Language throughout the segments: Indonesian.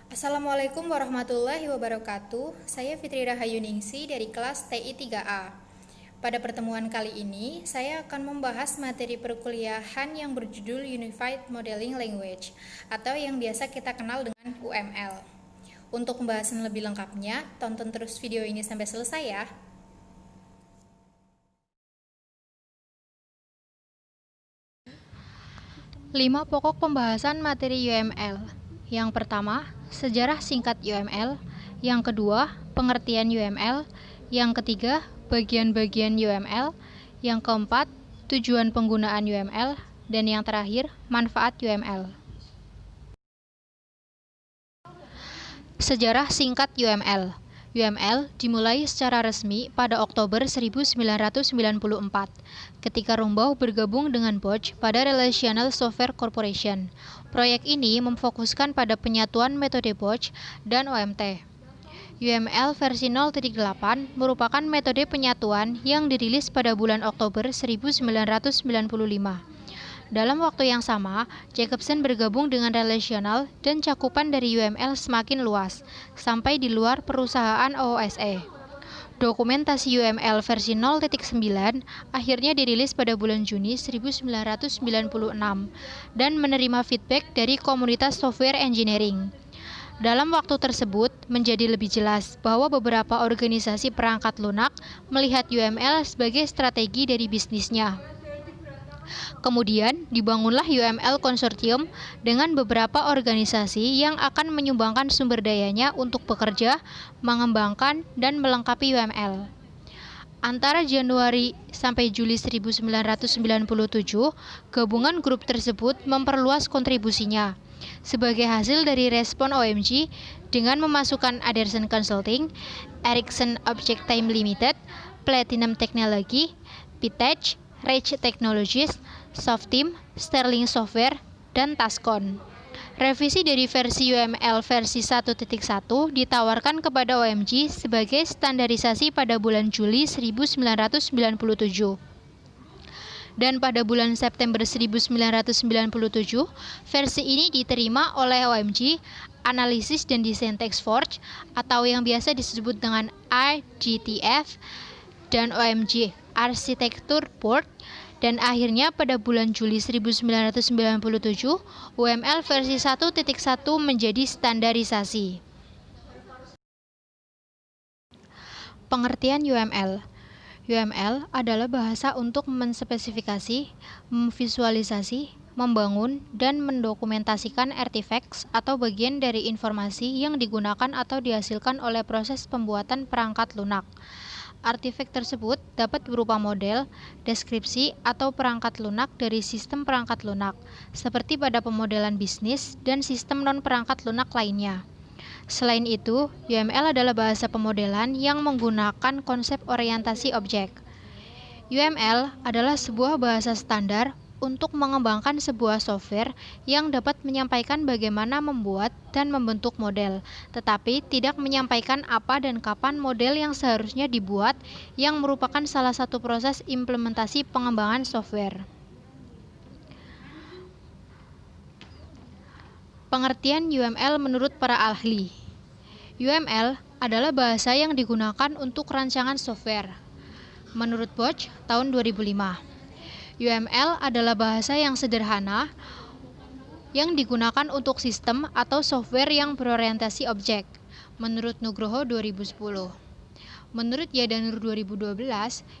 Assalamualaikum warahmatullahi wabarakatuh. Saya Fitri Rahayu Ningsi dari kelas TI 3A. Pada pertemuan kali ini, saya akan membahas materi perkuliahan yang berjudul Unified Modeling Language atau yang biasa kita kenal dengan UML. Untuk pembahasan lebih lengkapnya, tonton terus video ini sampai selesai ya. 5 pokok pembahasan materi UML. Yang pertama, sejarah singkat UML. Yang kedua, pengertian UML. Yang ketiga, bagian-bagian UML. Yang keempat, tujuan penggunaan UML. Dan yang terakhir, manfaat UML. Sejarah singkat UML. UML dimulai secara resmi pada Oktober 1994, ketika Rombauw bergabung dengan Bosch pada Relational Software Corporation. Proyek ini memfokuskan pada penyatuan metode Bosch dan OMT. UML versi 0.8 merupakan metode penyatuan yang dirilis pada bulan Oktober 1995. Dalam waktu yang sama, Jacobsen bergabung dengan Relational dan cakupan dari UML semakin luas, sampai di luar perusahaan OOSE. Dokumentasi UML versi 0.9 akhirnya dirilis pada bulan Juni 1996 dan menerima feedback dari komunitas software engineering. Dalam waktu tersebut, menjadi lebih jelas bahwa beberapa organisasi perangkat lunak melihat UML sebagai strategi dari bisnisnya. Kemudian, dibangunlah UML Konsorsium dengan beberapa organisasi yang akan menyumbangkan sumber dayanya untuk bekerja, mengembangkan, dan melengkapi UML. Antara Januari sampai Juli 1997, gabungan grup tersebut memperluas kontribusinya. Sebagai hasil dari respon OMG dengan memasukkan Andersen Consulting, Ericsson Object Time Limited, Platinum Technology, Pitech, Rage Technologies, Softeam, Sterling Software, dan Tascon. Revisi dari versi UML versi 1.1 ditawarkan kepada OMG sebagai standarisasi pada bulan Juli 1997. Dan pada bulan September 1997, versi ini diterima oleh OMG Analysis dan Design Task Force atau yang biasa disebut dengan IGTF dan OMG Architecture Board, dan akhirnya pada bulan Juli 1997, UML versi 1.1 menjadi standarisasi. Pengertian UML. UML adalah bahasa untuk menspesifikasi, memvisualisasi, membangun, dan mendokumentasikan artifacts atau bagian dari informasi yang digunakan atau dihasilkan oleh proses pembuatan perangkat lunak. Artefak tersebut dapat berupa model, deskripsi, atau perangkat lunak dari sistem perangkat lunak, seperti pada pemodelan bisnis dan sistem non-perangkat lunak lainnya. Selain itu, UML adalah bahasa pemodelan yang menggunakan konsep orientasi objek. UML adalah sebuah bahasa standar untuk mengembangkan sebuah software yang dapat menyampaikan bagaimana membuat dan membentuk model, tetapi tidak menyampaikan apa dan kapan model yang seharusnya dibuat, yang merupakan salah satu proses implementasi pengembangan software. Pengertian UML menurut para ahli. UML adalah bahasa yang digunakan untuk rancangan software. Menurut Bosch, tahun 2005. UML adalah bahasa yang sederhana yang digunakan untuk sistem atau software yang berorientasi objek, menurut Nugroho 2010. Menurut Yadanur 2012,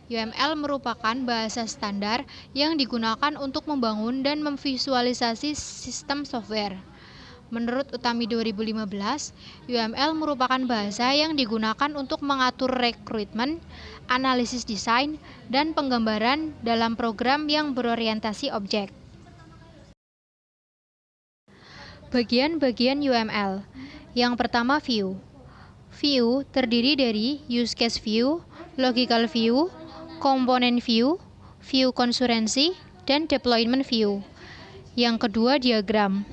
UML merupakan bahasa standar yang digunakan untuk membangun dan memvisualisasi sistem software. Menurut Utami 2015, UML merupakan bahasa yang digunakan untuk mengatur rekrutmen, analisis desain, dan penggambaran dalam program yang berorientasi objek. Bagian-bagian UML. Yang pertama, view. View terdiri dari use case view, logical view, component view, view konsurensi, dan deployment view. Yang kedua, diagram.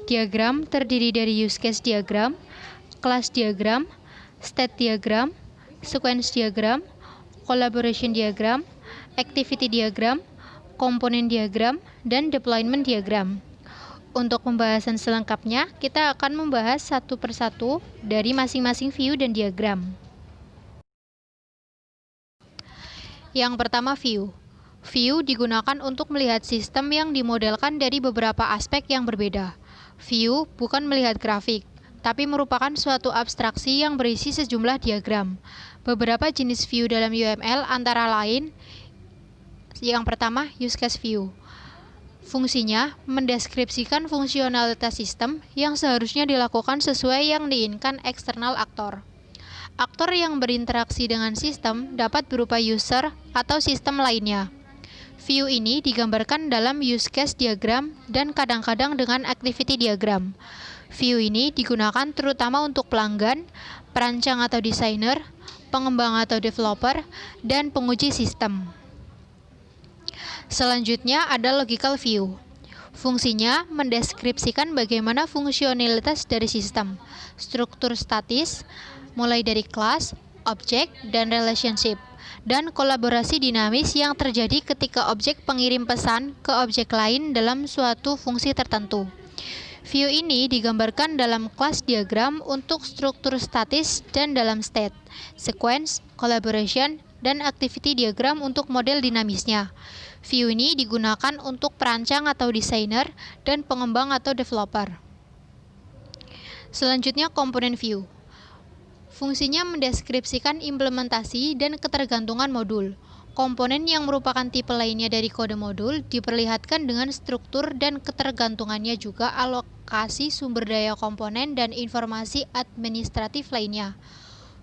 Diagram terdiri dari use case diagram, class diagram, state diagram, sequence diagram, collaboration diagram, activity diagram, komponen diagram, dan deployment diagram. Untuk pembahasan selengkapnya, kita akan membahas satu persatu dari masing-masing view dan diagram. Yang pertama, view. View digunakan untuk melihat sistem yang dimodelkan dari beberapa aspek yang berbeda. View bukan melihat grafik, tapi merupakan suatu abstraksi yang berisi sejumlah diagram. Beberapa jenis view dalam UML antara lain, yang pertama, use case view. Fungsinya mendeskripsikan fungsionalitas sistem yang seharusnya dilakukan sesuai yang diinginkan eksternal aktor. Aktor yang berinteraksi dengan sistem dapat berupa user atau sistem lainnya. View ini digambarkan dalam use case diagram dan kadang-kadang dengan activity diagram. View ini digunakan terutama untuk pelanggan, perancang atau desainer, pengembang atau developer, dan penguji sistem. Selanjutnya ada logical view. Fungsinya mendeskripsikan bagaimana fungsionalitas dari sistem, struktur statis, mulai dari kelas, objek, dan relationship, dan kolaborasi dinamis yang terjadi ketika objek pengirim pesan ke objek lain dalam suatu fungsi tertentu. View ini digambarkan dalam kelas diagram untuk struktur statis dan dalam state, sequence, collaboration, dan activity diagram untuk model dinamisnya. View ini digunakan untuk perancang atau desainer dan pengembang atau developer. Selanjutnya, komponen view. Fungsinya mendeskripsikan implementasi dan ketergantungan modul. Komponen yang merupakan tipe lainnya dari kode modul diperlihatkan dengan struktur dan ketergantungannya, juga alokasi sumber daya komponen dan informasi administratif lainnya.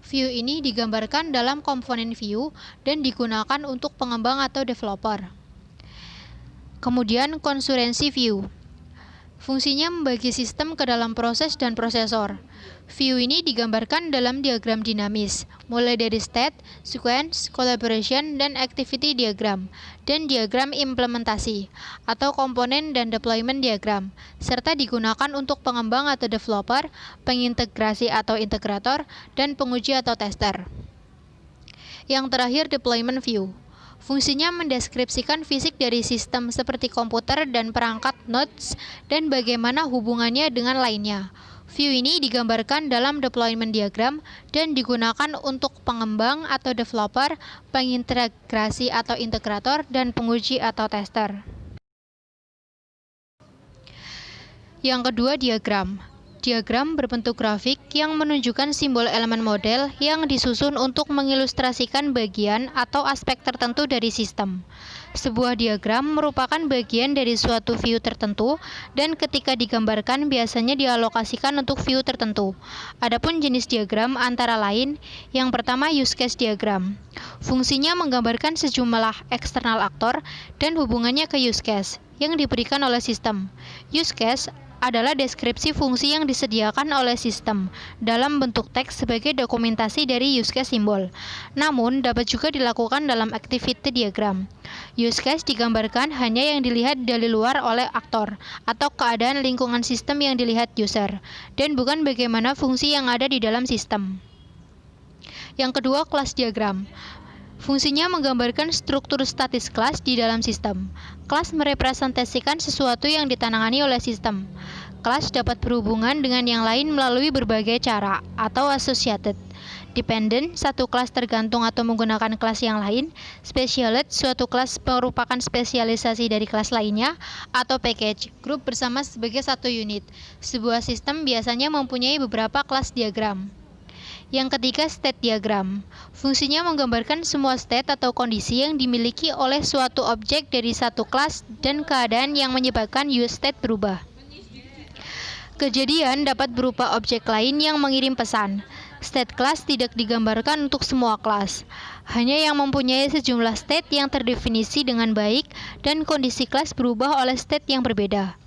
View ini digambarkan dalam komponen view dan digunakan untuk pengembang atau developer. Kemudian, konsurensi view. Fungsinya membagi sistem ke dalam proses dan prosesor. View ini digambarkan dalam diagram dinamis, mulai dari state, sequence, collaboration, dan activity diagram, dan diagram implementasi, atau komponen dan deployment diagram, serta digunakan untuk pengembang atau developer, pengintegrasi atau integrator, dan penguji atau tester. Yang terakhir, deployment view. Fungsinya mendeskripsikan fisik dari sistem seperti komputer dan perangkat nodes dan bagaimana hubungannya dengan lainnya. View ini digambarkan dalam deployment diagram dan digunakan untuk pengembang atau developer, pengintegrasi atau integrator, dan penguji atau tester. Yang kedua, diagram. Diagram berbentuk grafik yang menunjukkan simbol elemen model yang disusun untuk mengilustrasikan bagian atau aspek tertentu dari sistem. Sebuah diagram merupakan bagian dari suatu view tertentu dan ketika digambarkan biasanya dialokasikan untuk view tertentu. Adapun jenis diagram antara lain, yang pertama use case diagram. Fungsinya menggambarkan sejumlah eksternal aktor dan hubungannya ke use case yang diberikan oleh sistem. Use case adalah deskripsi fungsi yang disediakan oleh sistem dalam bentuk teks sebagai dokumentasi dari use case simbol. Namun, dapat juga dilakukan dalam activity diagram. Use case digambarkan hanya yang dilihat dari luar oleh aktor atau keadaan lingkungan sistem yang dilihat user, dan bukan bagaimana fungsi yang ada di dalam sistem. Yang kedua, kelas diagram. Fungsinya menggambarkan struktur statis kelas di dalam sistem. Kelas merepresentasikan sesuatu yang ditangani oleh sistem. Kelas dapat berhubungan dengan yang lain melalui berbagai cara atau associated. Dependent, satu kelas tergantung atau menggunakan kelas yang lain. Specialist, suatu kelas merupakan spesialisasi dari kelas lainnya. Atau package, grup bersama sebagai satu unit. Sebuah sistem biasanya mempunyai beberapa kelas diagram. Yang ketiga, state diagram. Fungsinya menggambarkan semua state atau kondisi yang dimiliki oleh suatu objek dari satu kelas dan keadaan yang menyebabkan use state berubah. Kejadian dapat berupa objek lain yang mengirim pesan. State class tidak digambarkan untuk semua kelas, hanya yang mempunyai sejumlah state yang terdefinisi dengan baik dan kondisi kelas berubah oleh state yang berbeda.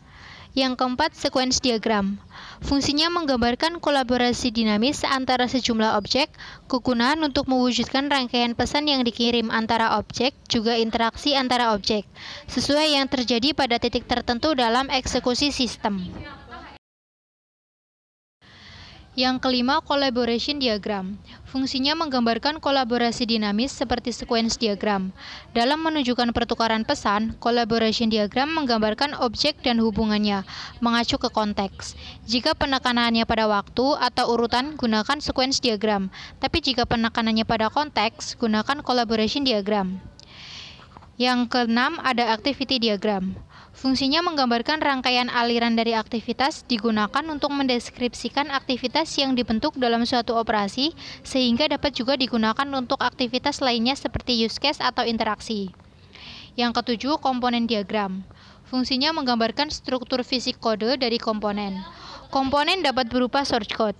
Yang keempat, sequence diagram. Fungsinya menggambarkan kolaborasi dinamis antara sejumlah objek, kegunaan untuk mewujudkan rangkaian pesan yang dikirim antara objek, juga interaksi antara objek, sesuai yang terjadi pada titik tertentu dalam eksekusi sistem. Yang kelima, collaboration diagram. Fungsinya menggambarkan kolaborasi dinamis seperti sequence diagram. Dalam menunjukkan pertukaran pesan, collaboration diagram menggambarkan objek dan hubungannya, mengacu ke konteks. Jika penekanannya pada waktu atau urutan, gunakan sequence diagram. Tapi jika penekanannya pada konteks, gunakan collaboration diagram. Yang keenam, ada activity diagram. Fungsinya menggambarkan rangkaian aliran dari aktivitas digunakan untuk mendeskripsikan aktivitas yang dibentuk dalam suatu operasi, sehingga dapat juga digunakan untuk aktivitas lainnya seperti use case atau interaksi. Yang ketujuh, komponen diagram. Fungsinya menggambarkan struktur fisik kode dari komponen. Komponen dapat berupa source code,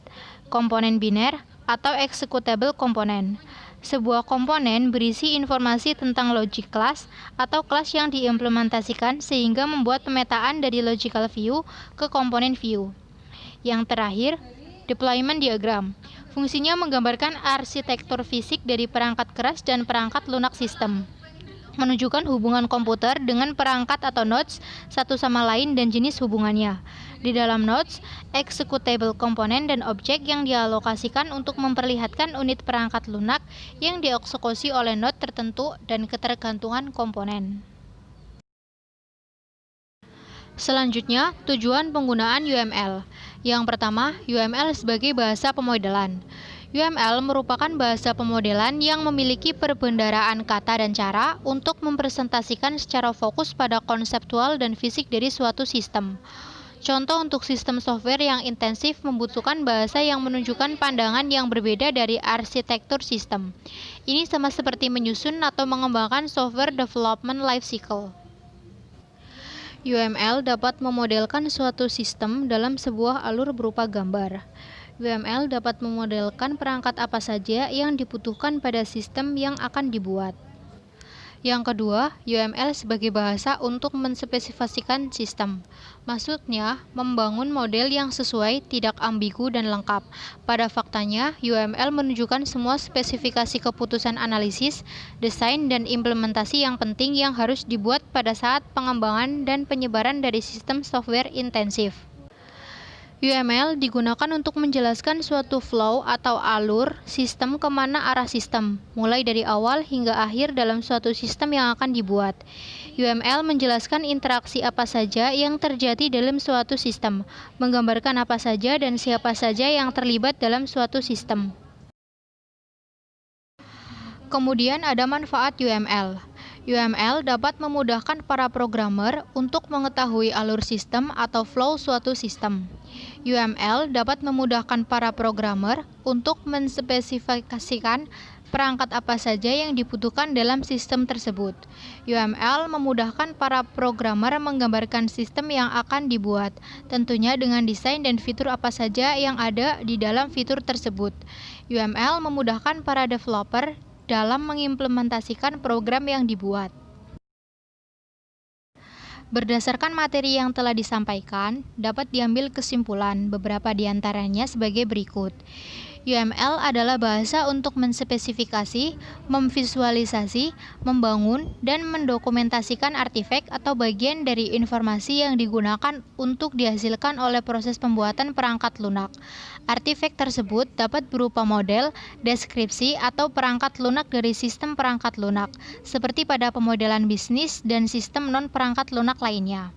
komponen biner, atau executable komponen. Sebuah komponen berisi informasi tentang logic class atau kelas yang diimplementasikan sehingga membuat pemetaan dari logical view ke komponen view. Yang terakhir, deployment diagram. Fungsinya menggambarkan arsitektur fisik dari perangkat keras dan perangkat lunak sistem, menunjukkan hubungan komputer dengan perangkat atau nodes satu sama lain dan jenis hubungannya. Di dalam nodes, executable komponen dan objek yang dialokasikan untuk memperlihatkan unit perangkat lunak yang dieksekusi oleh node tertentu dan ketergantungan komponen. Selanjutnya, tujuan penggunaan UML. Yang pertama, UML sebagai bahasa pemodelan. UML merupakan bahasa pemodelan yang memiliki perbendaharaan kata dan cara untuk mempresentasikan secara fokus pada konseptual dan fisik dari suatu sistem. Contoh untuk sistem software yang intensif membutuhkan bahasa yang menunjukkan pandangan yang berbeda dari arsitektur sistem. Ini sama seperti menyusun atau mengembangkan software development lifecycle. UML dapat memodelkan suatu sistem dalam sebuah alur berupa gambar. UML dapat memodelkan perangkat apa saja yang dibutuhkan pada sistem yang akan dibuat. Yang kedua, UML sebagai bahasa untuk menspesifikasikan sistem. Maksudnya, membangun model yang sesuai, tidak ambigu dan lengkap. Pada faktanya, UML menunjukkan semua spesifikasi keputusan analisis, desain, dan implementasi yang penting yang harus dibuat pada saat pengembangan dan penyebaran dari sistem software intensif. UML digunakan untuk menjelaskan suatu flow atau alur sistem kemana arah sistem, mulai dari awal hingga akhir dalam suatu sistem yang akan dibuat. UML menjelaskan interaksi apa saja yang terjadi dalam suatu sistem, menggambarkan apa saja dan siapa saja yang terlibat dalam suatu sistem. Kemudian ada manfaat UML. UML dapat memudahkan para programmer untuk mengetahui alur sistem atau flow suatu sistem. UML dapat memudahkan para programmer untuk menspesifikasikan perangkat apa saja yang dibutuhkan dalam sistem tersebut. UML memudahkan para programmer menggambarkan sistem yang akan dibuat, tentunya dengan desain dan fitur apa saja yang ada di dalam fitur tersebut. UML memudahkan para developer dalam mengimplementasikan program yang dibuat. Berdasarkan materi yang telah disampaikan, dapat diambil kesimpulan beberapa di antaranya sebagai berikut. UML adalah bahasa untuk menspesifikasi, memvisualisasi, membangun, dan mendokumentasikan artefak atau bagian dari informasi yang digunakan untuk dihasilkan oleh proses pembuatan perangkat lunak. Artefak tersebut dapat berupa model, deskripsi, atau perangkat lunak dari sistem perangkat lunak, seperti pada pemodelan bisnis dan sistem non-perangkat lunak lainnya.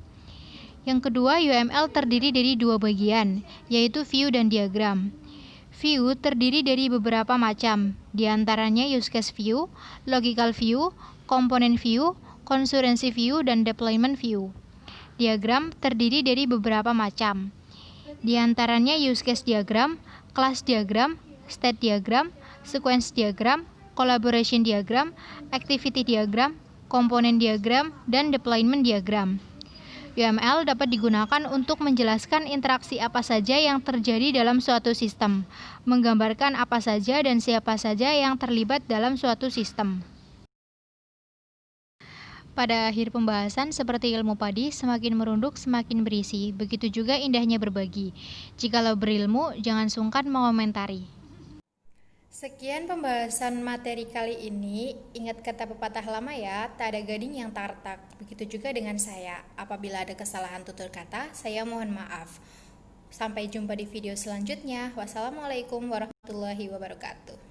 Yang kedua, UML terdiri dari dua bagian, yaitu view dan diagram. View terdiri dari beberapa macam, di antaranya use case view, logical view, component view, concurrency view, dan deployment view. Diagram terdiri dari beberapa macam, di antaranya use case diagram, class diagram, state diagram, sequence diagram, collaboration diagram, activity diagram, komponen diagram, dan deployment diagram. UML dapat digunakan untuk menjelaskan interaksi apa saja yang terjadi dalam suatu sistem, menggambarkan apa saja dan siapa saja yang terlibat dalam suatu sistem. Pada akhir pembahasan, seperti ilmu padi, semakin merunduk, semakin berisi. Begitu juga indahnya berbagi. Jikalau berilmu, jangan sungkan mengomentari. Sekian pembahasan materi kali ini. Ingat kata pepatah lama ya, tak ada gading yang tak retak. Begitu juga dengan saya. Apabila ada kesalahan tutur kata, saya mohon maaf. Sampai jumpa di video selanjutnya. Wassalamualaikum warahmatullahi wabarakatuh.